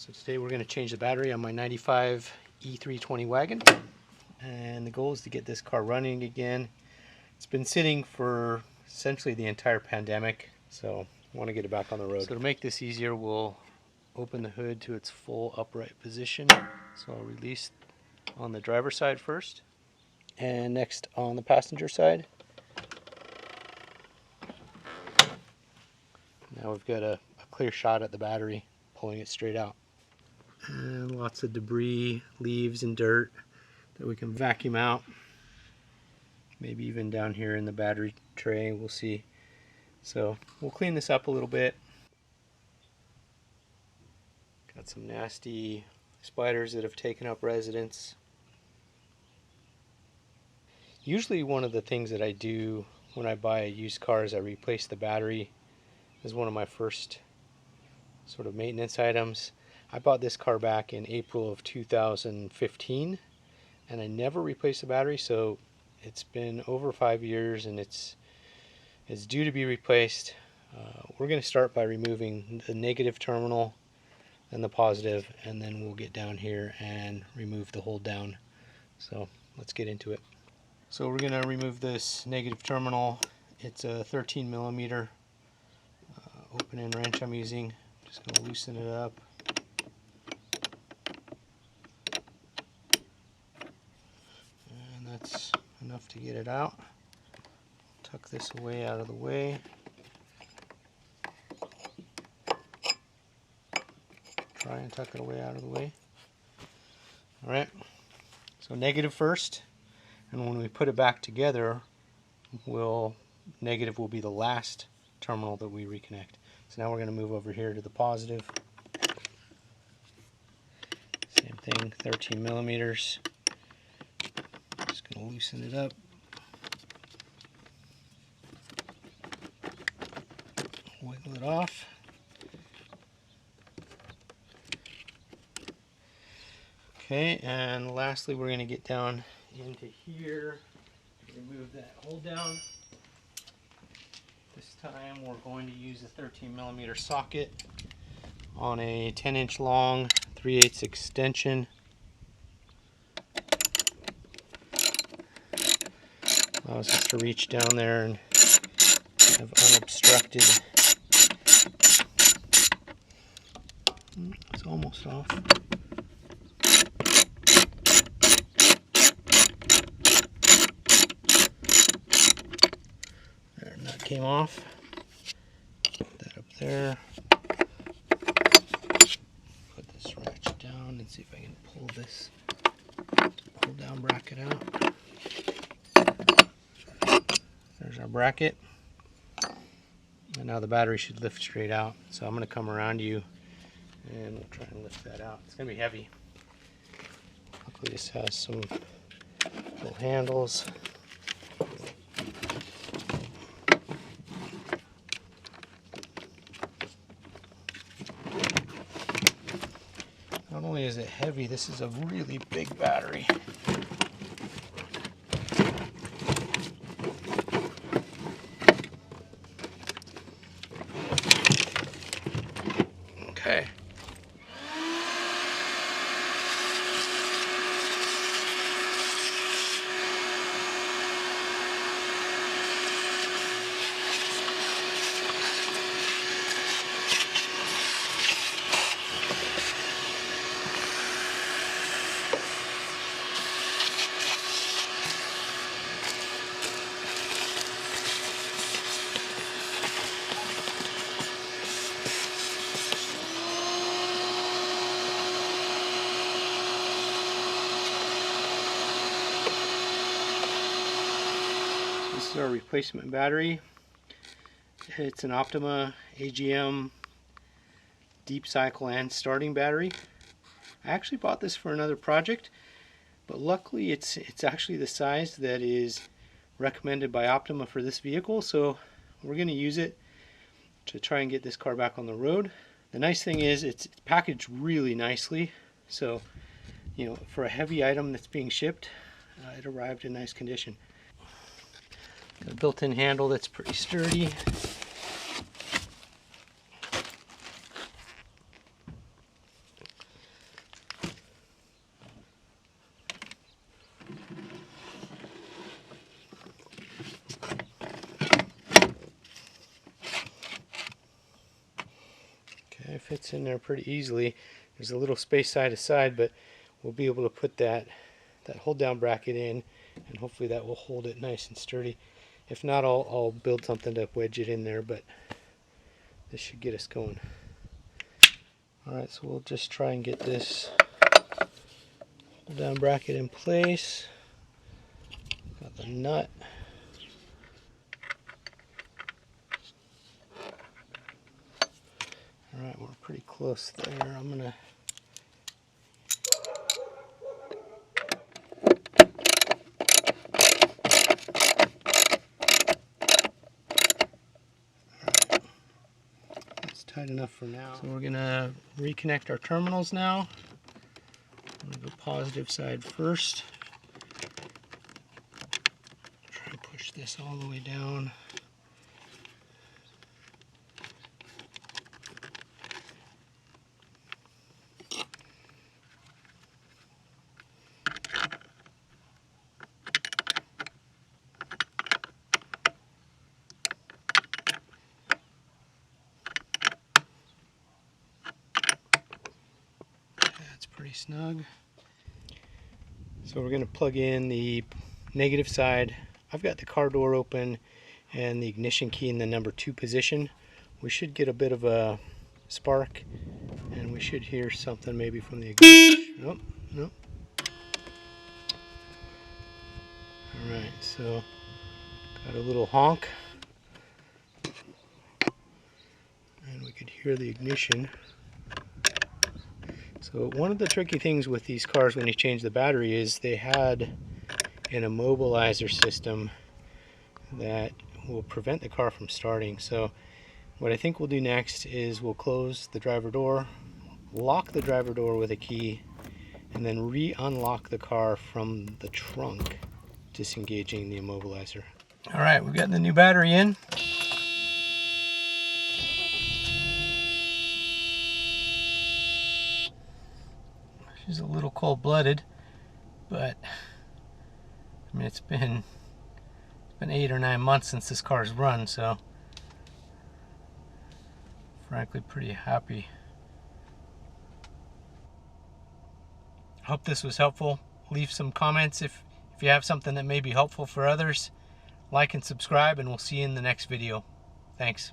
So today we're going to change the battery on my 95 E320 wagon, and the goal is to get this car running again. It's been sitting for essentially the entire pandemic, so I want to get it back on the road. So to make this easier, we'll open the hood to its full upright position. So I'll release on the driver's side first, and next on the passenger side. Now we've got a clear shot at the battery, pulling it straight out. And lots of debris, leaves and dirt that we can vacuum out. Maybe even down here in the battery tray, we'll see. So we'll clean this up a little bit. Got some nasty spiders that have taken up residence. Usually one of the things that I do when I buy a used car is I replace the battery as one of my first sort of maintenance items. I bought this car back in April of 2015 and I never replaced the battery, so it's been over 5 years and it's due to be replaced. We're going to start by removing the negative terminal and the positive, and then we'll get down here and remove the hold down. So let's get into it. So we're going to remove this negative terminal. It's a 13 millimeter open end wrench I'm using. Just going to loosen it up. And that's enough to get it out. Tuck this away out of the way. Try and tuck it away out of the way. Alright, so negative first, and when we put it back together, negative will be the last terminal that we reconnect. So now we're going to move over here to the positive. Same thing, 13 millimeters. Just going to loosen it up. Wiggle it off. Okay, and lastly we're going to get down into here, remove that hold down. This time we're going to use a 13 millimeter socket on a 10-inch long 3/8 extension. Allows us to reach down there and have unobstructed. It's almost off. There, nut came off. Put that up there. Put this ratchet down and see if I can pull this pull down bracket out. There's our bracket. And now the battery should lift straight out. So I'm going to come around you and we'll try and lift that out. It's going to be heavy. Luckily this has some little handles. Not only is it heavy, this is a really big battery. Okay. This is our replacement battery. It's an Optima AGM deep cycle and starting battery. I actually bought this for another project, but luckily it's actually the size that is recommended by Optima for this vehicle, so we're going to use it to try and get this car back on the road. The nice thing is it's packaged really nicely, so you know, for a heavy item that's being shipped, it arrived in nice condition. Got a built-in handle that's pretty sturdy. fits in there pretty easily. There's a little space side to side, but we'll be able to put that hold down bracket in, and hopefully that will hold it nice and sturdy. If not, I'll build something to wedge it in there, but this should get us going. Alright, so we'll just try and get this hold down bracket in place. Got the nut. Alright, we're pretty close there. I'm gonna tight enough for now. So we're gonna reconnect our terminals now. I'm gonna go positive side first. Try and push this all the way down. Pretty snug. So we're going to plug in the negative side. I've got the car door open and the ignition key in the number 2 position. We should get a bit of a spark, and we should hear something maybe from the ignition. Nope, nope. Alright, so got a little honk, and we could hear the ignition. So one of the tricky things with these cars when you change the battery is they had an immobilizer system that will prevent the car from starting. So what I think we'll do next is we'll close the driver door, lock the driver door with a key, and then re-unlock the car from the trunk, disengaging the immobilizer. Alright, we've got the new battery in. She's a little cold-blooded, but I mean it's been 8 or 9 months since this car's run, so frankly pretty happy. Hope this was helpful. Leave some comments if you have something that may be helpful for others. Like and subscribe, and we'll see you in the next video. Thanks.